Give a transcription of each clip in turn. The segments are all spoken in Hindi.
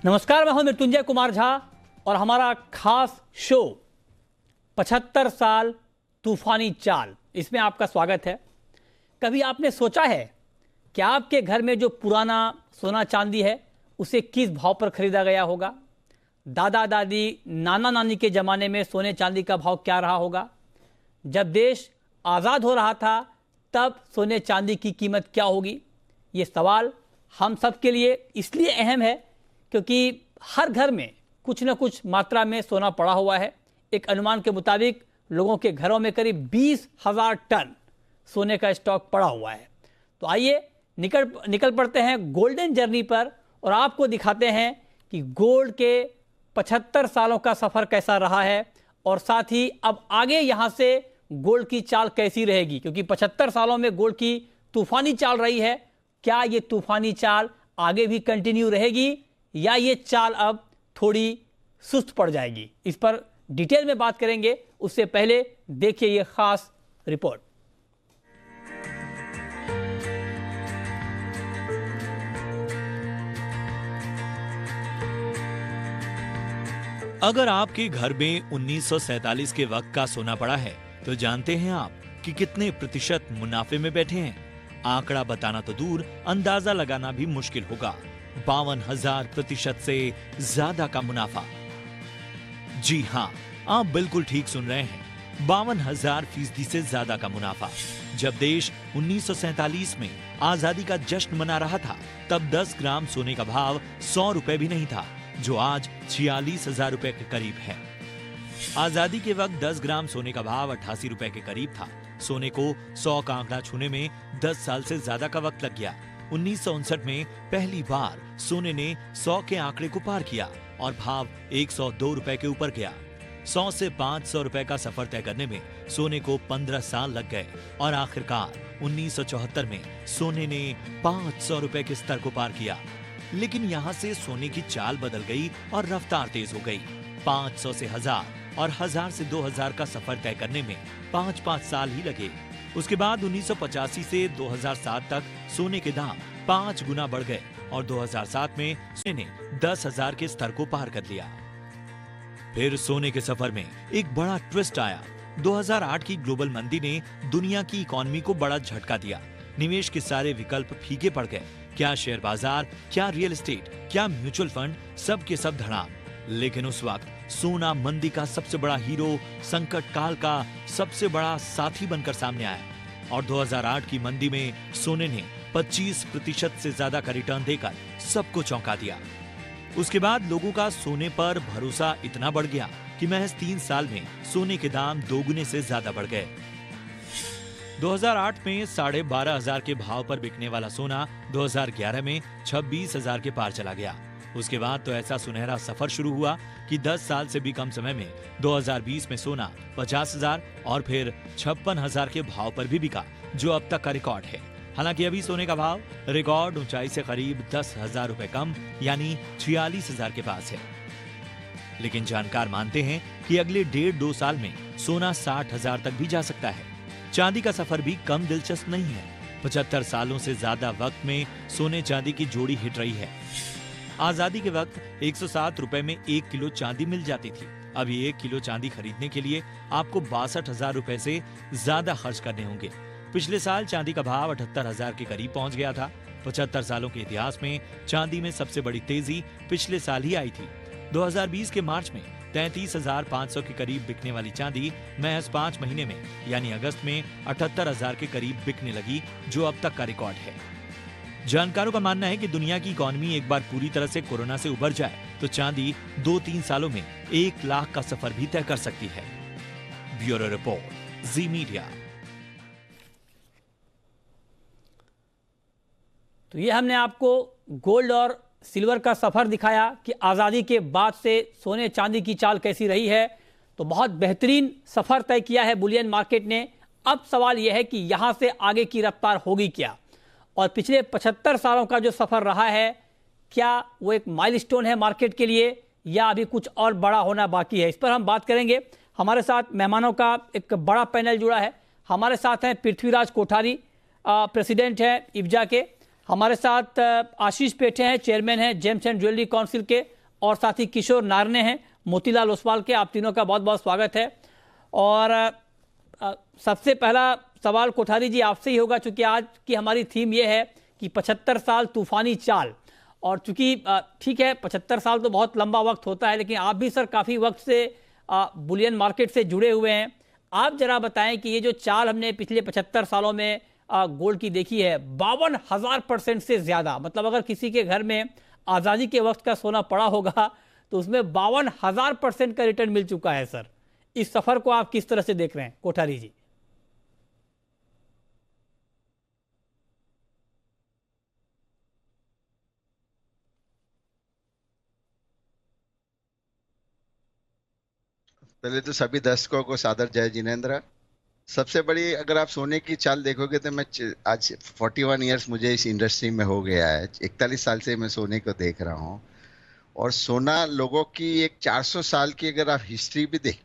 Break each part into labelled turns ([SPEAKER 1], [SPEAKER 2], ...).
[SPEAKER 1] नमस्कार, मैं हूं मृत्युंजय कुमार झा और हमारा खास शो 75 साल तूफानी चाल, इसमें आपका स्वागत है। कभी आपने सोचा है कि आपके घर में जो पुराना सोना चांदी है उसे किस भाव पर खरीदा गया होगा? दादा दादी नाना नानी के ज़माने में सोने चांदी का भाव क्या रहा होगा? जब देश आज़ाद हो रहा था तब सोने चांदी की कीमत क्या होगी? ये सवाल हम सब के लिए इसलिए अहम है क्योंकि हर घर में कुछ न कुछ मात्रा में सोना पड़ा हुआ है। एक अनुमान के मुताबिक लोगों के घरों में करीब 20,000 टन सोने का स्टॉक पड़ा हुआ है। तो आइए निकल पड़ते हैं गोल्डन जर्नी पर और आपको दिखाते हैं कि गोल्ड के 75 सालों का सफ़र कैसा रहा है और साथ ही अब आगे यहाँ से गोल्ड की चाल कैसी रहेगी, क्योंकि 75 सालों में गोल्ड की तूफानी चाल रही है। क्या ये तूफानी चाल आगे भी कंटिन्यू रहेगी या ये चाल अब थोड़ी सुस्त पड़ जाएगी? इस पर डिटेल में बात करेंगे। उससे पहले देखिए ये खास रिपोर्ट।
[SPEAKER 2] अगर आपके घर में 1947 के वक्त का सोना पड़ा है तो जानते हैं आप कि कितने प्रतिशत मुनाफे में बैठे हैं? आंकड़ा बताना तो दूर, अंदाजा लगाना भी मुश्किल होगा। 52,000% से ज्यादा का मुनाफा। जी हाँ, आप बिल्कुल ठीक सुन रहे हैं, 52,000% से ज्यादा का मुनाफा। जब देश 1947 में आजादी का जश्न मना रहा था तब 10 ग्राम सोने का भाव 100 रुपए भी नहीं था, जो आज 46,000 रुपए के करीब है। आजादी के वक्त 10 ग्राम सोने का भाव 88 रुपए के करीब था। सोने को 100 का आंकड़ा छूने में 10 साल से ज्यादा का वक्त लग गया। 1959 में पहली बार सोने ने 100 के आंकड़े को पार किया और भाव 102 रुपए के ऊपर गया। 100 से 500 रुपए का सफर तय करने में सोने को 15 साल लग गए और आखिरकार 1974 में सोने ने 500 रुपए के स्तर को पार किया। लेकिन यहाँ से सोने की चाल बदल गई और रफ्तार तेज हो गई। 500 से 1000 और 1000 से 2000 का सफर तय करने में 5-5 साल ही लगे। उसके बाद 1985 से 2007 तक सोने के दाम 5 गुना बढ़ गए और 2007 में सोने ने 10,000 के स्तर को पार कर लिया। फिर सोने के सफर में एक बड़ा ट्विस्ट आया। 2008 की ग्लोबल मंदी ने दुनिया की इकोनॉमी को बड़ा झटका दिया। निवेश के सारे विकल्प फीके पड़ गए। क्या शेयर बाजार, क्या रियल एस्टेट, क्या म्यूचुअल फंड, सब के सब धड़ाम। लेकिन उस वक्त सोना मंदी का सबसे बड़ा हीरो, संकट काल का सबसे बड़ा साथी बनकर सामने आया और 2008 की मंदी में सोने ने 25% से ज्यादा का रिटर्न देकर सबको चौंका दिया। उसके बाद लोगों का सोने पर भरोसा इतना बढ़ गया कि महज 3 साल में सोने के दाम 2 गुने से ज्यादा बढ़ गए। 2008 में 12,500 के भाव पर बिकने वाला सोना 2011 में 26,000 के पार चला गया। उसके बाद तो ऐसा सुनहरा सफर शुरू हुआ कि 10 साल से भी कम समय में 2020 में सोना 50,000 और फिर 56,000 के भाव पर भी बिका, जो अब तक का रिकॉर्ड है। हालांकि अभी सोने का भाव रिकॉर्ड ऊंचाई से करीब 10,000 रुपए कम यानी 46,000 के पास है। लेकिन जानकार मानते हैं कि अगले 1.5-2 साल में सोना 60,000 तक भी जा सकता है। चांदी का सफर भी कम दिलचस्प नहीं है। 75 सालों से ज्यादा वक्त में सोने चांदी की जोड़ी हिट रही है। आजादी के वक्त 107 रुपए में 1 किलो चांदी मिल जाती थी। अभी 1 किलो चांदी खरीदने के लिए आपको 62,000 रुपए से ज्यादा खर्च करने होंगे। पिछले साल चांदी का भाव 78,000 के करीब पहुंच गया था। 75 सालों के इतिहास में चांदी में सबसे बड़ी तेजी पिछले साल ही आई थी। 2020 के मार्च में 33,500 के करीब बिकने वाली चांदी महज 5 महीने में यानी अगस्त में 78,000 के करीब बिकने लगी, जो अब तक का रिकॉर्ड है। जानकारों का मानना है कि दुनिया की इकोनॉमी एक बार पूरी तरह से कोरोना से उबर जाए तो चांदी 2-3 सालों में 1 लाख का सफर भी तय कर सकती है। ब्यूरो रिपोर्ट, जी मीडिया।
[SPEAKER 1] तो ये हमने आपको गोल्ड और सिल्वर का सफर दिखाया कि आज़ादी के बाद से सोने चांदी की चाल कैसी रही है। तो बहुत बेहतरीन सफर तय किया है बुलियन मार्केट ने। अब सवाल यह है कि यहाँ से आगे की रफ्तार होगी क्या, और पिछले 75 सालों का जो सफर रहा है क्या वो एक माइलस्टोन है मार्केट के लिए या अभी कुछ और बड़ा होना बाकी है? इस पर हम बात करेंगे। हमारे साथ मेहमानों का एक बड़ा पैनल जुड़ा है। हमारे साथ हैं पृथ्वीराज कोठारी, प्रेसिडेंट हैं इफ्जा के। हमारे साथ आशीष पेठे हैं, चेयरमैन हैं जेम्स एंड ज्वेलरी काउंसिल के, और साथ ही किशोर नारने हैं मोतीलाल ओसवाल के। आप तीनों का बहुत बहुत स्वागत है। और सबसे पहला सवाल कोठारी जी आपसे ही होगा, चूंकि आज की हमारी थीम ये है कि 75 साल तूफानी चाल। और चूंकि ठीक है 75 साल तो बहुत लंबा वक्त होता है, लेकिन आप भी सर काफ़ी वक्त से बुलियन मार्केट से जुड़े हुए हैं। आप जरा बताएं कि ये जो चाल हमने पिछले 75 सालों में गोल्ड की देखी है 52,000% से ज़्यादा, मतलब अगर किसी के घर में आज़ादी के वक्त का सोना पड़ा होगा तो उसमें 52,000% का रिटर्न मिल चुका है। सर इस सफ़र को आप किस तरह से देख रहे हैं कोठारी जी?
[SPEAKER 3] पहले तो सभी दर्शकों को सादर जय जिनेंद्र। सबसे बड़ी अगर आप सोने की चाल देखोगे तो मैं आज 41 इयर्स मुझे इस इंडस्ट्री में हो गया है। 41 साल से मैं सोने को देख रहा हूँ। और सोना लोगों की एक 400 साल की अगर आप हिस्ट्री भी देख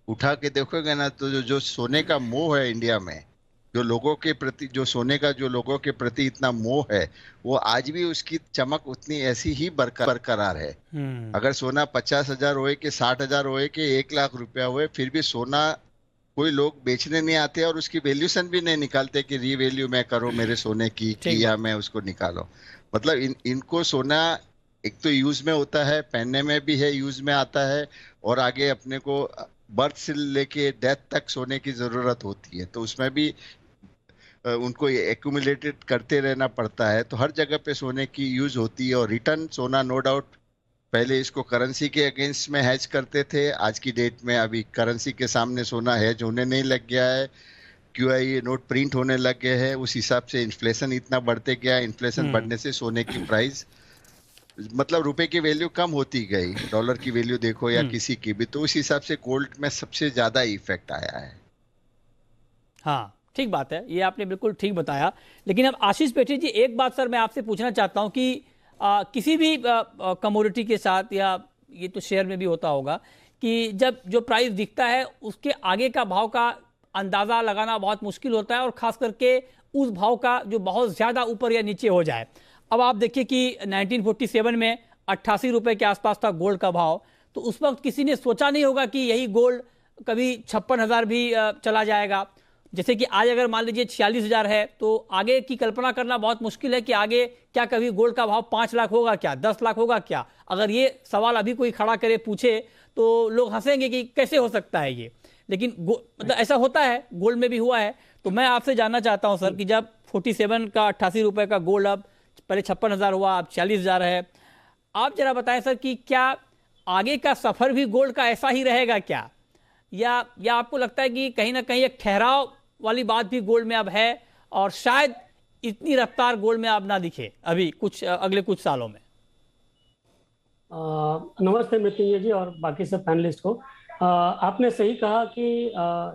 [SPEAKER 3] उठा के देखोगे ना, तो जो सोने का मोह है इंडिया में, जो लोगों के प्रति, जो सोने का जो लोगों के प्रति इतना मोह है, वो आज भी उसकी चमक उतनी ऐसी ही बरकरार है। अगर सोना 50,000 होए कि 60,000 होए कि 1 लाख रुपया होए, फिर भी सोना कोई लोग बेचने नहीं आते और उसकी वैल्यूशन भी नहीं निकालते कि रीवैल्यू मैं करो मेरे सोने की या मैं उसको निकालो। मतलब इनको सोना एक तो यूज में होता है, पहनने में भी है, यूज में आता है, और आगे अपने को बर्थ से लेके डेथ तक सोने की जरूरत होती है, तो उसमें भी उनको एक्यूमुलेटेड करते रहना पड़ता है। तो हर जगह पे सोने की यूज होती है। और रिटर्न सोना नो डाउट, पहले इसको करेंसी के अगेंस्ट में हैज करते थे, आज की डेट में अभी करेंसी के सामने सोना हैज होने नहीं लग गया है। QIA नोट प्रिंट होने लग गए हैं, उस हिसाब से इन्फ्लेशन इतना बढ़ते गया। इन्फ्लेशन बढ़ने से सोने की प्राइस, मतलब रुपए की वैल्यू कम होती गई, डॉलर की वैल्यू देखो या किसी की भी, तो उस हिसाब से गोल्ड में सबसे ज्यादा इफेक्ट आया है।
[SPEAKER 1] हाँ ठीक बात है, ये आपने बिल्कुल ठीक बताया। लेकिन अब आशीष पेठे जी, एक बात सर मैं आपसे पूछना चाहता हूँ कि किसी भी कमोडिटी के साथ, या ये तो शेयर में भी होता होगा, कि जब जो प्राइस दिखता है उसके आगे का भाव का अंदाज़ा लगाना बहुत मुश्किल होता है, और ख़ास करके उस भाव का जो बहुत ज़्यादा ऊपर या नीचे हो जाए। अब आप देखिए कि 1947 में 88 रुपये के आसपास था गोल्ड का भाव, तो उस वक्त किसी ने सोचा नहीं होगा कि यही गोल्ड कभी 56,000 भी चला जाएगा। जैसे कि आज अगर मान लीजिए 46,000 है, तो आगे की कल्पना करना बहुत मुश्किल है कि आगे क्या कभी गोल्ड का भाव 5 लाख होगा क्या, 10 लाख होगा क्या। अगर ये सवाल अभी कोई खड़ा करे पूछे तो लोग हंसेंगे कि कैसे हो सकता है ये, लेकिन मतलब ऐसा होता है, गोल्ड में भी हुआ है। तो मैं आपसे जानना चाहता हूं सर कि जब 47 का 88 रुपये का गोल्ड, अब पहले 56,000 हुआ, अब 40,000 है, आप जरा बताएं सर कि क्या आगे का सफर भी गोल्ड का ऐसा ही रहेगा क्या, या आपको लगता है कि कहीं ना कहीं एक ठहराव वाली बात भी गोल्ड में अब है, और शायद इतनी रफ्तार गोल्ड में अब ना दिखे अभी अगले कुछ सालों में?
[SPEAKER 4] नमस्ते मृत्युंजय जी और बाकी सब पैनलिस्ट को। आपने सही कहा कि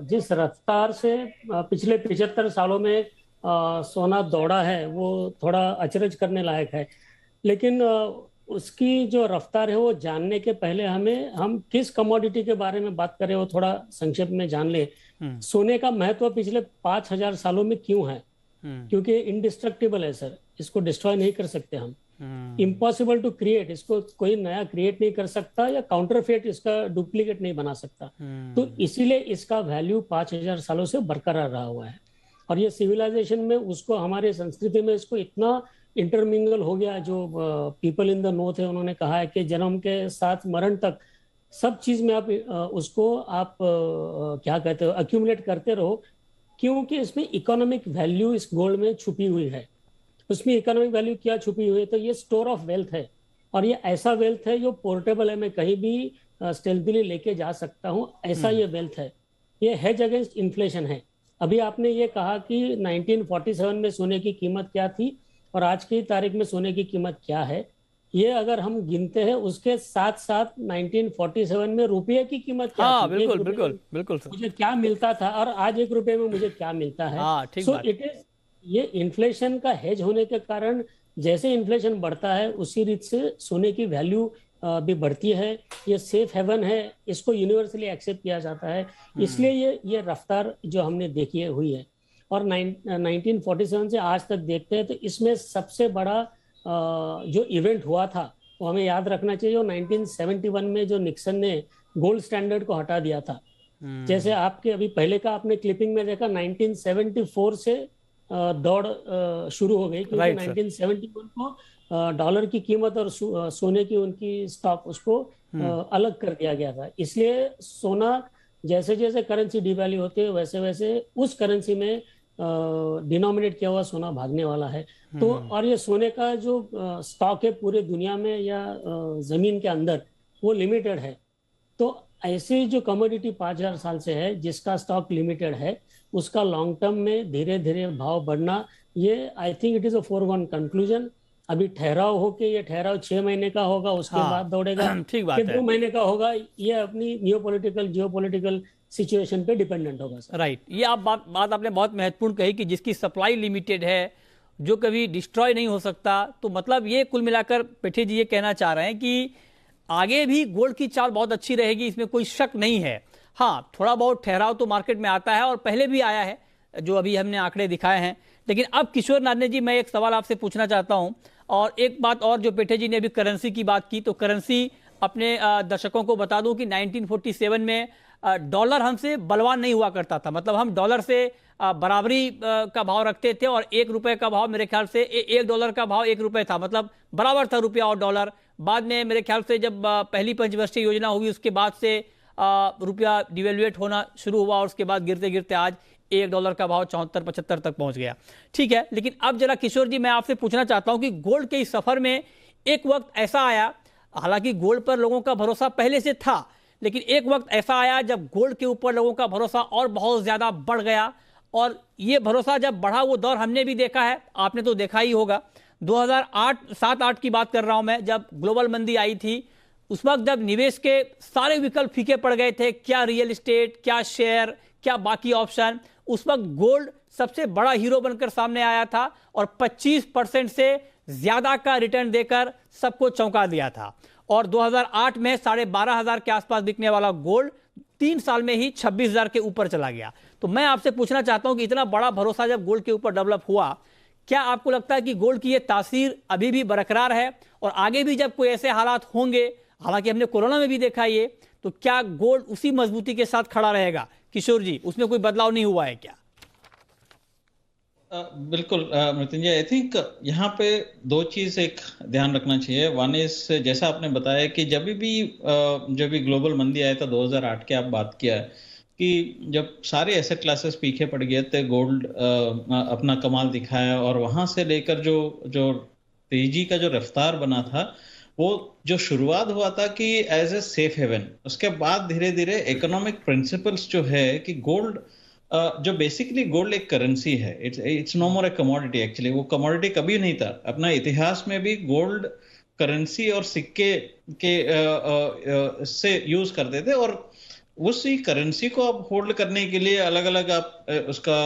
[SPEAKER 4] जिस रफ्तार से पिछले 75 सालों में सोना दौड़ा है वो थोड़ा अचरज करने लायक है। लेकिन उसकी जो रफ्तार है वो जानने के पहले हम किस कमोडिटी के बारे में बात करें वो थोड़ा संक्षेप में जान ले। सोने का महत्व पिछले 5,000 सालों में क्यों है? क्योंकि इंडिस्ट्रक्टिबल है सर, इसको डिस्ट्रॉय नहीं कर सकते हम। इम्पॉसिबल टू क्रिएट, इसको कोई नया क्रिएट नहीं कर सकता, या काउंटरफेट इसका डुप्लीकेट नहीं बना सकता। तो इसीलिए इसका वैल्यू 5,000 सालों से बरकरार रहा हुआ है। और ये सिविलाइजेशन में उसको, हमारे संस्कृति में इसको इतना इंटरमिंगल हो गया। जो पीपल इन द नॉर्थ है उन्होंने कहा है कि जन्म के साथ मरण तक सब चीज में आप उसको आप क्या कहते हो, अक्यूमुलेट करते रहो, क्योंकि इसमें इकोनॉमिक वैल्यू इस गोल्ड में छुपी हुई है। उसमें इकोनॉमिक वैल्यू क्या छुपी हुई है? तो ये स्टोर ऑफ वेल्थ है, और ये ऐसा वेल्थ है जो पोर्टेबल है, मैं कहीं भी स्टेल्थीली लेके जा सकता हूँ, ऐसा ये वेल्थ है। ये हेज अगेंस्ट इन्फ्लेशन है। अभी आपने ये कहा कि 1947 में सोने की कीमत क्या थी और आज की तारीख में सोने की कीमत क्या है, ये अगर हम गिनते हैं उसके साथ साथ 1947 में रुपये की कीमत क्या थी,
[SPEAKER 1] बिल्कुल बिल्कुल बिल्कुल सर,
[SPEAKER 4] मुझे क्या मिलता था, और आज 1 रुपये में मुझे क्या मिलता है। सो इट इज, ये इन्फ्लेशन का हेज होने के कारण जैसे इन्फ्लेशन बढ़ता है उसी रीत से सोने की वैल्यू भी बढ़ती है। ये सेफ हेवन है, इसको यूनिवर्सली एक्सेप्ट किया जाता है, इसलिए ये रफ्तार जो हमने देखी हुई है। और 1947 से आज तक देखते हैं तो इसमें सबसे बड़ा जो इवेंट हुआ था वो हमें याद रखना चाहिए, वो 1971 में जो निक्सन ने गोल्ड स्टैंडर्ड को हटा दिया था। जैसे आपके अभी पहले का आपने क्लिपिंग में देखा 1974 से दौड़ शुरू हो गई, क्योंकि 1971 को डॉलर की कीमत और सोने की उनकी स्टॉक उसको अलग कर दिया गया था। इसलिए सोना जैसे जैसे करेंसी डिवैल्यू होती है वैसे वैसे उस करेंसी में डिनोमिनेट किया हुआ सोना भागने वाला है। तो और ये सोने का जो स्टॉक है पूरे दुनिया में या जमीन के अंदर वो लिमिटेड है। तो ऐसे जो कमोडिटी 5000 साल से है जिसका स्टॉक लिमिटेड है, उसका लॉन्ग टर्म में धीरे धीरे भाव बढ़ना, ये I think it is a foregone conclusion. अभी ठहराव हो के ये ठहराव 6 महीने का होगा, उसके बाद दौड़ेगा,
[SPEAKER 1] ठीक बात है,
[SPEAKER 4] 2 महीने का होगा, ये अपनी जियोपॉलिटिकल सिचुएशन पे डिपेंडेंट होगा सर।
[SPEAKER 1] राइट, ये आप बात आपने बहुत महत्वपूर्ण कही कि जिसकी सप्लाई लिमिटेड है, जो कभी डिस्ट्रॉय नहीं हो सकता। तो मतलब ये कुल मिलाकर पेठे जी ये कहना चाह रहे हैं कि आगे भी गोल्ड की चाल बहुत अच्छी रहेगी, इसमें कोई शक नहीं है। हाँ, थोड़ा बहुत ठहराव तो मार्केट में आता है और पहले भी आया है, जो अभी हमने आंकड़े दिखाए हैं। लेकिन अब किशोर नारने जी, मैं एक सवाल आपसे पूछना चाहता हूं, और एक बात और, जो पेठे जी ने अभी करेंसी की बात की, तो करेंसी अपने दर्शकों को बता दूं कि 1947 में डॉलर हमसे बलवान नहीं हुआ करता था। मतलब हम डॉलर से बराबरी का भाव रखते थे, और ₹1 का भाव, मेरे ख्याल से $1 का भाव ₹1 था, मतलब बराबर था रुपया और डॉलर। बाद में मेरे ख्याल से जब पहली पंचवर्षीय योजना हुई, उसके बाद से रुपया डिवेल्युएट होना शुरू हुआ, और उसके बाद गिरते गिरते आज $1 का भाव 74-75 तक पहुंच गया। ठीक है, लेकिन अब जरा किशोर जी मैं आपसे पूछना चाहता हूं कि गोल्ड के इस सफर में एक वक्त ऐसा आया, हालांकि गोल्ड पर लोगों का भरोसा पहले से था, लेकिन एक वक्त ऐसा आया जब गोल्ड के ऊपर लोगों का भरोसा और बहुत ज्यादा बढ़ गया। और ये भरोसा जब बढ़ा, वो दौर हमने भी देखा है, आपने तो देखा ही होगा। 2007-8 की बात कर रहा हूं मैं, जब ग्लोबल मंदी आई थी। उस वक्त जब निवेश के सारे विकल्प फीके पड़ गए थे, क्या रियल एस्टेट, क्या शेयर, क्या बाकी ऑप्शन, उस वक्त गोल्ड सबसे बड़ा हीरो बनकर सामने आया था और 25% से ज्यादा का रिटर्न देकर सबको चौंका दिया था। और 2008 में 12,500 के आसपास बिकने वाला गोल्ड 3 साल में ही 26,000 के ऊपर चला गया। तो मैं आपसे पूछना चाहता हूं कि इतना बड़ा भरोसा जब गोल्ड के ऊपर डेवलप हुआ, क्या आपको लगता है कि गोल्ड की ये तासीर अभी भी बरकरार है, और आगे भी जब कोई ऐसे हालात होंगे, हालांकि हमने कोरोना में भी देखा ये, तो क्या गोल्ड उसी मजबूती के साथ खड़ा रहेगा? किशोर जी, उसमें कोई बदलाव नहीं हुआ है क्या?
[SPEAKER 5] बिल्कुल मृत्युंजय, आई थिंक यहाँ पे 2 चीज एक ध्यान रखना चाहिए। वन इज, जैसा आपने बताया कि जब भी ग्लोबल मंदी आया था 2008 की आप बात किया है, कि जब सारे एसेट क्लासेस पीछे पड़ गए थे, गोल्ड अपना कमाल दिखाया, और वहां से लेकर जो तेजी का जो रफ्तार बना था, वो जो शुरुआत हुआ था कि एज ए सेफ हेवन, उसके बाद धीरे धीरे इकोनॉमिक प्रिंसिपल्स जो है कि गोल्ड, जो बेसिकली गोल्ड एक करेंसी है, it's no more a commodity. Actually वो कमोडिटी कभी नहीं था। अपना इतिहास में भी गोल्ड करेंसी और सिक्के के से यूज करते थे, और उसी करेंसी को आप होल्ड करने के लिए अलग अलग आप उसका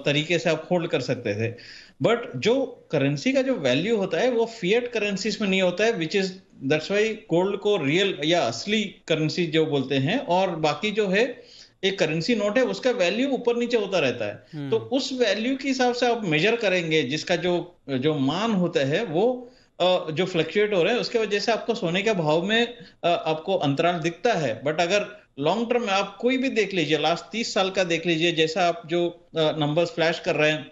[SPEAKER 5] तरीके से आप होल्ड कर सकते थे। बट जो करेंसी का जो वैल्यू होता है वो फिएट करेंसीज में नहीं होता है, which is that's why gold को रियल या असली करेंसी जो बोलते हैं, और बाकी जो है एक करेंसी नोट है, उसका वैल्यू ऊपर नीचे होता रहता है। तो उस वैल्यू के हिसाब से आप मेजर करेंगे, जिसका जो मान होता है वो जो फ्लक्चुएट हो रहा है, उसके वजह से आपको सोने के भाव में आपको अंतराल दिखता है। बट अगर लॉन्ग टर्म में आप कोई भी देख लीजिए, लास्ट 30 साल का देख लीजिए, जैसा आप जो नंबर्स फ्लैश कर रहे हैं,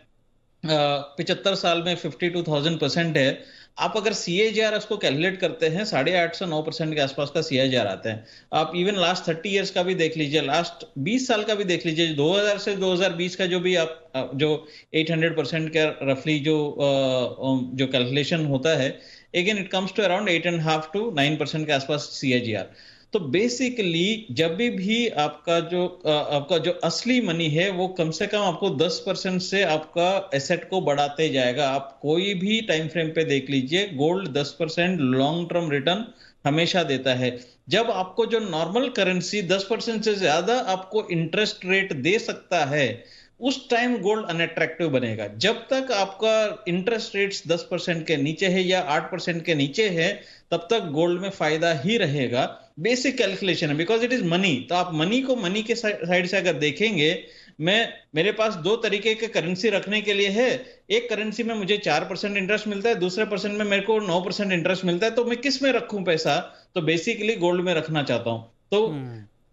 [SPEAKER 5] 75 साल में 52,000% है। आप अगर CAGR उसको कैलकुलेट करते हैं, 8.5 से 9% के आसपास का CAGR आता है। आप इवन लास्ट 30 इयर्स का भी देख लीजिए, लास्ट 20 साल का भी देख लीजिए, 2000 से 2020 का जो भी आप जो 800% का रफली जो कैलकुलेशन होता है, again it comes to around 8.5 to 9% के आसपास CAGR। तो बेसिकली जब भी आपका जो असली मनी है वो कम से कम आपको 10% से आपका एसेट को बढ़ाते जाएगा। आप कोई भी टाइम फ्रेम पे देख लीजिए, गोल्ड 10% लॉन्ग टर्म रिटर्न हमेशा देता है। जब आपको जो नॉर्मल करेंसी 10% से ज्यादा आपको इंटरेस्ट रेट दे सकता है, उस टाइम गोल्ड अनअट्रैक्टिव बनेगा। जब तक आपका इंटरेस्ट रेट्स 10% के नीचे है या 8% के नीचे है, तब तक गोल्ड में फायदा ही रहेगा। बेसिक कैलकुलेशन है, बिकॉज इट इज मनी। तो आप मनी को मनी के साइड से अगर देखेंगे, मेरे पास दो तरीके के करेंसी रखने के लिए है। एक करेंसी में मुझे 4% इंटरेस्ट मिलता है, दूसरे परसेंट में मेरे को 9% इंटरेस्ट मिलता है, तो मैं किस में रखूं पैसा? तो बेसिकली गोल्ड में रखना चाहता हूं। तो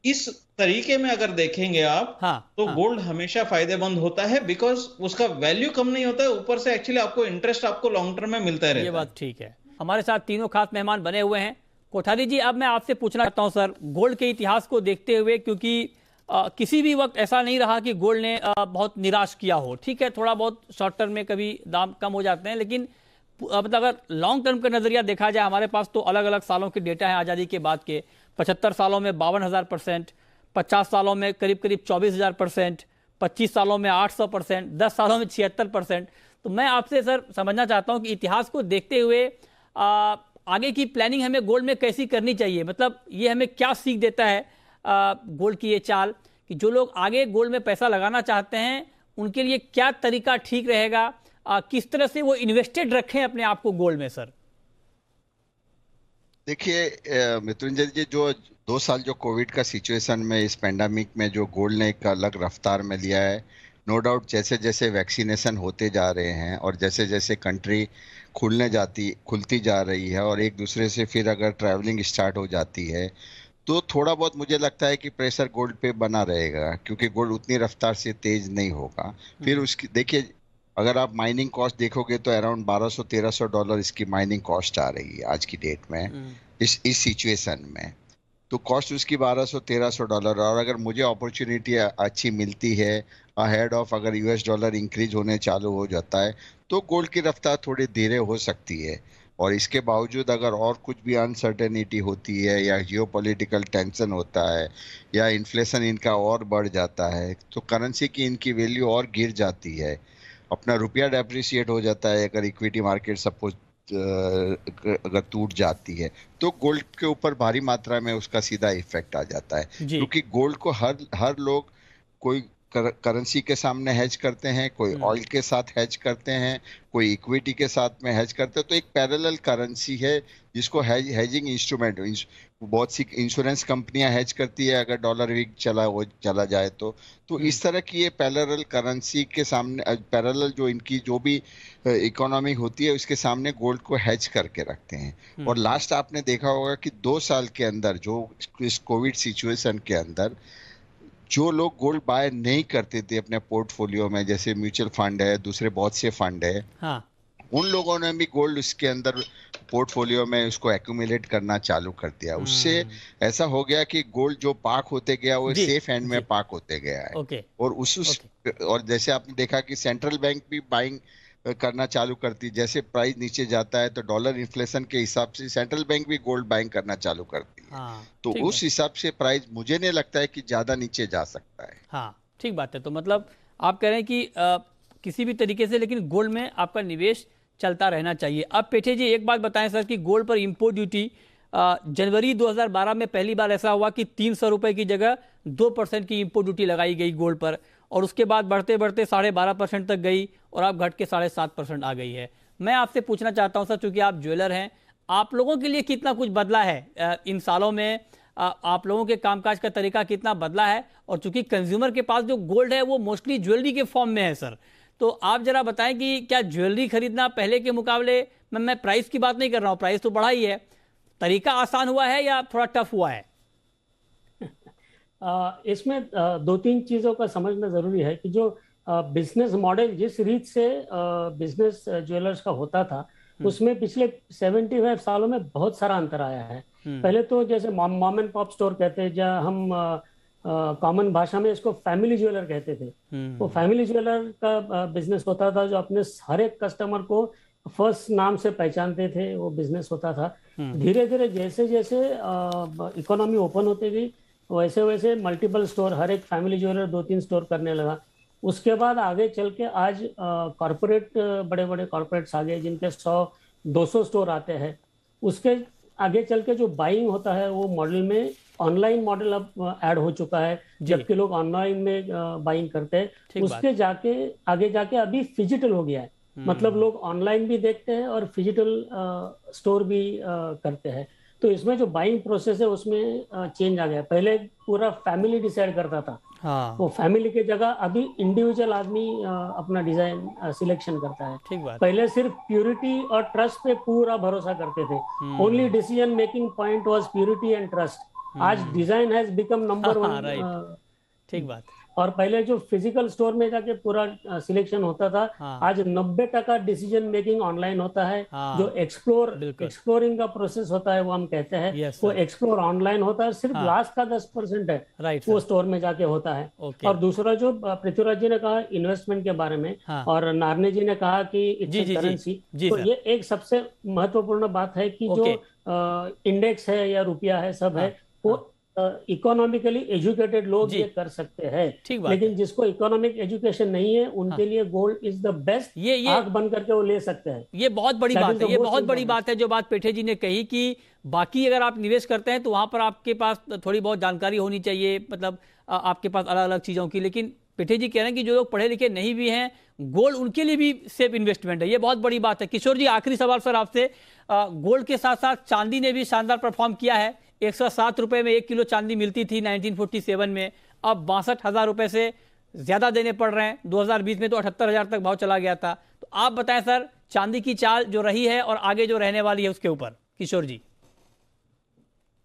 [SPEAKER 5] इस तरीके में अगर देखेंगे आप, तो गोल्ड हमेशा फायदेमंद होता है, बिकॉज उसका वैल्यू कम नहीं होता है, ऊपर से एक्चुअली आपको इंटरेस्ट आपको लॉन्ग टर्म में मिलता रहता है।
[SPEAKER 1] ये बात ठीक है। हमारे साथ तीनों खास मेहमान बने हुए हैं। कोठारी जी, अब मैं आपसे पूछना चाहता हूं सर, गोल्ड के इतिहास को देखते हुए, क्योंकि किसी भी वक्त ऐसा नहीं रहा कि गोल्ड ने बहुत निराश किया हो। ठीक है, थोड़ा बहुत शॉर्ट टर्म में कभी दाम कम हो जाते हैं, लेकिन मतलब अगर लॉन्ग टर्म का नजरिया देखा जाए, हमारे पास तो अलग अलग सालों के डेटा है आज़ादी के बाद के। 75 सालों में 52,000%, 50 सालों में करीब करीब 24,000%, 25 सालों में 800%, 10 सालों में 76%। तो मैं आपसे सर समझना चाहता हूं कि इतिहास को देखते हुए आगे की प्लानिंग हमें गोल्ड में कैसी करनी चाहिए? मतलब ये हमें क्या सीख देता है गोल्ड की ये चाल, कि जो लोग आगे गोल्ड में पैसा लगाना चाहते हैं उनके लिए क्या तरीका ठीक रहेगा, किस तरह से वो इन्वेस्टेड रखें अपने आप को गोल्ड में? सर
[SPEAKER 3] देखिए मृत्युंजय जी, जो 2 साल जो कोविड का सिचुएशन में, इस पेंडेमिक में जो गोल्ड ने एक अलग रफ्तार में लिया है, नो डाउट जैसे जैसे वैक्सीनेशन होते जा रहे हैं और जैसे जैसे कंट्री खुलती जा रही है और एक दूसरे से फिर अगर ट्रैवलिंग स्टार्ट हो जाती है, तो थोड़ा बहुत मुझे लगता है कि प्रेशर गोल्ड पे बना रहेगा, क्योंकि गोल्ड उतनी रफ्तार से तेज नहीं होगा। फिर उसकी देखिए, अगर आप माइनिंग कॉस्ट देखोगे तो अराउंड $1,200-1,300 इसकी माइनिंग कॉस्ट आ रही है आज की डेट में, इस सिचुएशन में। तो कॉस्ट उसकी $1,200-1,300, और अगर मुझे अपॉर्चुनिटी अच्छी मिलती है अहेड ऑफ, अगर यूएस डॉलर इंक्रीज होने चालू हो जाता है, तो गोल्ड की रफ्तार थोड़ी धीरे हो सकती है। और इसके बावजूद अगर और कुछ भी अनसर्टेनिटी होती है या जियोपॉलिटिकल टेंशन होता है या इन्फ्लेशन इनका और बढ़ जाता है, तो करेंसी की इनकी वैल्यू और गिर जाती है, अपना रुपया डेप्रिसिएट हो जाता है। अगर इक्विटी मार्केट सपोज अगर टूट जाती है, तो गोल्ड के ऊपर भारी मात्रा में उसका सीधा इफेक्ट आ जाता है, क्योंकि गोल्ड को हर लोग कोई करेंसी के सामने हेज करते हैं, कोई ऑयल के साथ हेज करते हैं, कोई इक्विटी के साथ में हेज करते हैं। तो एक पैरेलल करेंसी है जिसको हेजिंग इंस्ट्रूमेंट, बहुत सी इंश्योरेंस कंपनियां हेज करती है अगर डॉलर वीक चला जाए तो इस तरह की ये पैरेलल करेंसी के सामने, पैरेलल जो इनकी जो भी इकोनॉमी होती है उसके सामने गोल्ड को हेज करके रखते हैं। और लास्ट आपने देखा होगा कि 2 साल के अंदर, जो इस कोविड सिचुएशन के अंदर जो लोग गोल्ड बाय नहीं करते थे अपने पोर्टफोलियो में, जैसे म्यूचुअल फंड है, दूसरे बहुत से फंड है, उन लोगों ने भी गोल्ड उसके अंदर पोर्टफोलियो में उसको एक्यूमुलेट करना चालू कर दिया। उससे ऐसा हो गया कि गोल्ड जो पार्क होते गया वो सेफ हैंड में पार्क होते गया है। और जैसे आपने देखा कि सेंट्रल बैंक भी बाइंग करना चालू करती, जैसे प्राइस नीचे जाता है तो डॉलर इन्फ्लेशन के हिसाब से सेंट्रल बैंक भी गोल्ड बाइंग करना चालू करती है। तो उस हिसाब से प्राइस मुझे नहीं लगता है कि ज्यादा नीचे जा सकता है।
[SPEAKER 1] हाँ, ठीक बात है। तो मतलब आप कह रहे हैं कि किसी भी तरीके से लेकिन गोल्ड में आपका निवेश चलता रहना चाहिए। अब पेठे जी एक बात बताएं सर, कि गोल्ड पर इंपोर्ट ड्यूटी जनवरी 2012 में पहली बार ऐसा हुआ कि 300 रुपए की जगह 2% की इंपोर्ट ड्यूटी लगाई गई गोल्ड पर, और उसके बाद बढ़ते बढ़ते 12.5% तक गई और अब घट के 7.5% आ गई है। मैं आपसे पूछना चाहता हूं सर, चूंकि आप ज्वेलर हैं, आप लोगों के लिए कितना कुछ बदला है इन सालों में? आप लोगों के कामकाज का तरीका कितना बदला है? और चूंकि कंज्यूमर के पास जो गोल्ड है वो मोस्टली ज्वेलरी के फॉर्म में है सर, तो आप जरा बताएं कि क्या ज्वेलरी खरीदना पहले के मुकाबले, मैं प्राइस की बात नहीं कर रहा हूं, प्राइस तो बढ़ा ही है, तरीका आसान हुआ है या थोड़ा टफ हुआ है?
[SPEAKER 4] इसमें 2-3 चीज़ों का समझना ज़रूरी है कि जो बिजनेस मॉडल जिस रीत से बिजनेस ज्वेलर्स का होता था, उसमें पिछले 75 सालों में बहुत सारा अंतर आया है। पहले तो जैसे मॉम एंड पॉप स्टोर कहते हैं, जहाँ हम कॉमन भाषा में इसको फैमिली ज्वेलर कहते थे। वो फैमिली ज्वेलर का बिजनेस होता था, जो अपने हर एक कस्टमर को फर्स्ट नाम से पहचानते थे, वो बिजनेस होता था। धीरे धीरे जैसे जैसे इकोनॉमी ओपन होती गई, वैसे वैसे मल्टीपल स्टोर, हर एक फैमिली ज्वेलर 2-3 स्टोर करने लगा। उसके बाद आगे चल के आज कॉर्पोरेट, बड़े बड़े कॉर्पोरेट्स आ गए जिनके 100-200 स्टोर आते हैं। उसके आगे चल के जो बाइंग होता है वो मॉडल में ऑनलाइन मॉडल अब ऐड हो चुका है, जबकि लोग ऑनलाइन में बाइंग करते हैं, उसके जाके आगे जाके अभी फिजिटल हो गया है। मतलब लोग ऑनलाइन भी देखते हैं और फिजिटल स्टोर भी करते हैं। तो इसमें जो बाइंग प्रोसेस है उसमें चेंज आ गया। पहले पूरा फैमिली डिसाइड करता था,
[SPEAKER 1] हाँ,
[SPEAKER 4] वो फैमिली की जगह अभी इंडिविजुअल आदमी अपना डिजाइन सिलेक्शन करता है।
[SPEAKER 1] ठीक बात।
[SPEAKER 4] पहले सिर्फ प्यूरिटी और ट्रस्ट पे पूरा भरोसा करते थे। Only decision making point was purity and trust. आज design has become number one.
[SPEAKER 1] ठीक बात।
[SPEAKER 4] और पहले जो फिजिकल स्टोर में जाके पूरा सिलेक्शन होता था, आज 90% डिसीजन मेकिंग ऑनलाइन होता है। जो एक्सप्लोरिंग का प्रोसेस होता है वो हम कहते हैं, वो एक्सप्लोर ऑनलाइन होता है। सिर्फ लास्ट का 10% है वो स्टोर में जाके होता है। और दूसरा जो पृथ्वीराज जी ने कहा इन्वेस्टमेंट के बारे में, और नारने जी ने कहा कि इट्स करेंसी, तो ये एक सबसे महत्वपूर्ण बात है कि जो इंडेक्स है या रुपया है सब है, वो इकोनॉमिकली एजुकेटेड लोग ये कर सकते हैं। लेकिन जिसको इकोनॉमिक एजुकेशन नहीं है उनके लिए गोल्ड इज द बेस्ट। ये आंख बंद करके वो ले सकते हैं।
[SPEAKER 1] ये बहुत बड़ी बात है, ये बहुत बड़ी बात है जो बात पेठे जी ने कही कि बाकी अगर आप निवेश करते हैं तो वहां पर आपके पास थोड़ी बहुत जानकारी होनी चाहिए, मतलब आपके पास अलग अलग चीजों की। लेकिन पेठे जी कह रहे हैं कि जो लोग पढ़े लिखे नहीं भी हैं, गोल्ड उनके लिए भी सेफ इन्वेस्टमेंट है। ये बहुत बड़ी बात है। किशोर जी, आखिरी सवाल सर आपसे, गोल्ड के साथ साथ चांदी ने भी शानदार परफॉर्म किया है। 107 रुपए में 1 किलो चांदी मिलती थी 1947 में, अब 62,000 रुपए से ज्यादा देने पड़ रहे हैं। 2020 में तो 78,000 तक भाव चला गया था। तो आप बताएं सर, चांदी की चाल जो रही है और आगे जो रहने वाली है उसके ऊपर, किशोर जी।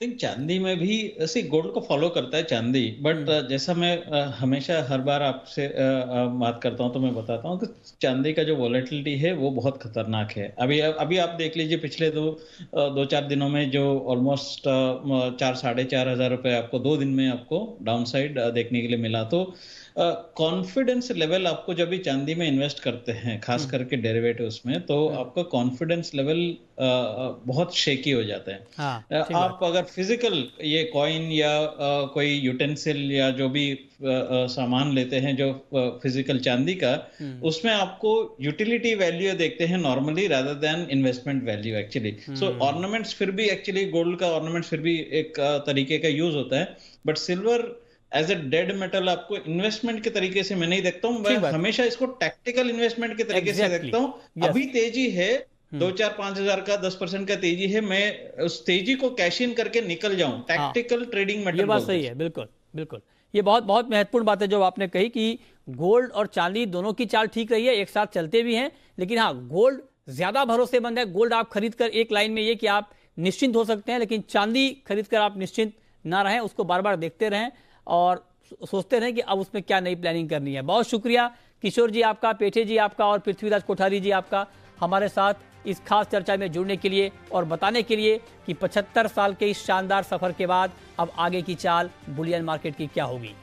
[SPEAKER 5] चांदी में भी ऐसे गोल्ड को फॉलो करता है चांदी, बट जैसा मैं हमेशा हर बार आपसे बात करता हूं तो मैं बताता हूं कि चांदी का जो वॉलेटिलिटी है वो बहुत खतरनाक है। अभी आप देख लीजिए, पिछले दो चार दिनों में जो ऑलमोस्ट 4,500 रुपए आपको 2 दिन में आपको डाउन साइड देखने के लिए मिला। तो कॉन्फिडेंस लेवल आपको जब भी चांदी में इन्वेस्ट करते हैं, खास करके डेरिवेटिव्स में, तो आपका कॉन्फिडेंस लेवल बहुत शेकी हो जाता है। आप अगर फिजिकल ये कॉइन या कोई यूटेंसिल या जो भी सामान लेते हैं जो फिजिकल चांदी का, उसमें आपको यूटिलिटी वैल्यू देखते हैं normally rather than investment value actually. So ornaments फिर भी एक्चुअली गोल्ड का ऑर्नामेंट्स फिर भी एक तरीके का यूज होता है, but silver as a dead metal आपको इन्वेस्टमेंट के तरीके से मैं नहीं देखता हूं। मैं हमेशा इसको टैक्टिकल इन्वेस्टमेंट के तरीके से देखता हूं। अभी तेजी है 2-4-5 हजार का 10% का तेजी है, मैं उस तेजी को कैश इन करके निकल जाऊं। Tactical trading method.
[SPEAKER 1] ये बात सही है, बिल्कुल बिल्कुल। ये बहुत बहुत महत्वपूर्ण बात है जो आपने कही कि गोल्ड और चांदी दोनों की चाल ठीक रही है, एक साथ चलते भी हैं। लेकिन हाँ, गोल्ड ज्यादा भरोसेमंद है। गोल्ड आप खरीद कर एक लाइन में ये कि आप निश्चिंत हो सकते हैं, लेकिन चांदी खरीद कर आप निश्चिंत ना रहें, उसको बार बार देखते रहें और सोचते रहें कि अब उसमें क्या नई प्लानिंग करनी है। बहुत शुक्रिया किशोर जी आपका, पेठे जी आपका और पृथ्वीराज कोठारी जी आपका हमारे साथ इस खास चर्चा में जुड़ने के लिए और बताने के लिए कि 75 साल के इस शानदार सफर के बाद अब आगे की चाल बुलियन मार्केट की क्या होगी।